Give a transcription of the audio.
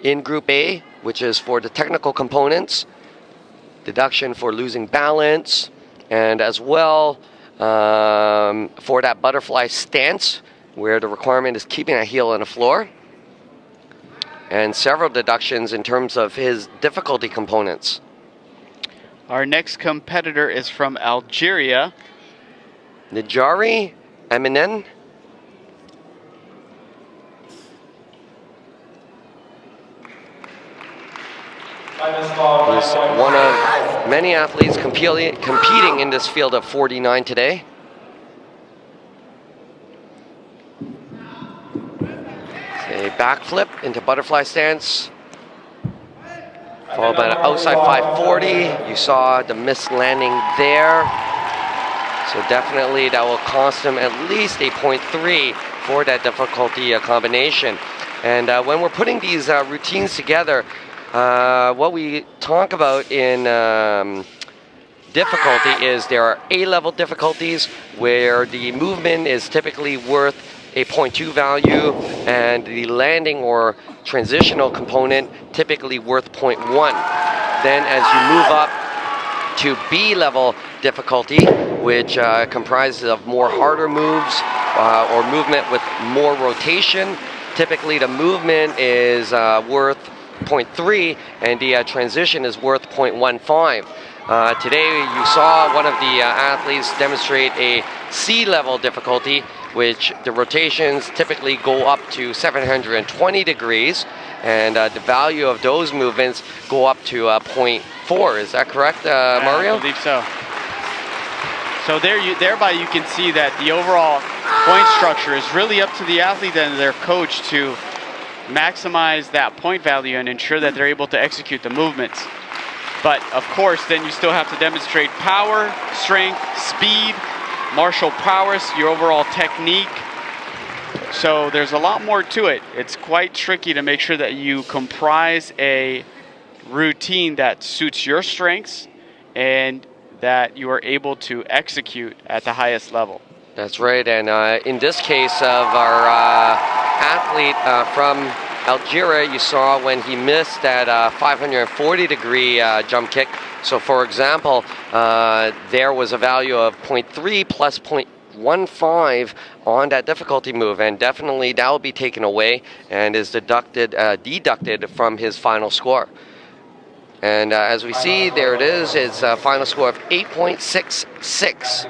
In Group A, which is for the technical components, deduction for losing balance, and as well for that butterfly stance, where the requirement is keeping a heel on the floor, and several deductions in terms of his difficulty components. Our next competitor is from Algeria. Nedjari, Amine. He's one of many athletes competing in this field of 49 today. A backflip into butterfly stance, followed by an outside 540. You saw the missed landing there. So definitely that will cost him at least a 0.3 for that difficulty combination. And when we're putting these routines together, what we talk about in difficulty is there are A-level difficulties where the movement is typically worth a 0.2 value and the landing or transitional component typically worth 0.1. Then as you move up to B-level difficulty, which comprises of more harder moves or movement with more rotation, typically the movement is worth 0.3 and the transition is worth 0.15. Today you saw one of the athletes demonstrate a C-level difficulty, which the rotations typically go up to 720 degrees, and the value of those movements go up to 0.4. Is that correct, Mario? I believe so. So thereby you can see that the overall point structure is really up to the athlete and their coach to maximize that point value and ensure that they're able to execute the movements. But of course, then you still have to demonstrate power, strength, speed, martial prowess, your overall technique. So there's a lot more to it. It's quite tricky to make sure that you comprise a routine that suits your strengths and that you are able to execute at the highest level. That's right, and in this case of our athlete from Algeria, you saw when he missed that 540-degree jump kick. So for example, there was a value of 0.3 plus 0.15 on that difficulty move, and definitely that will be taken away and is deducted from his final score. And as we see, there it is, it's a final score of 8.66.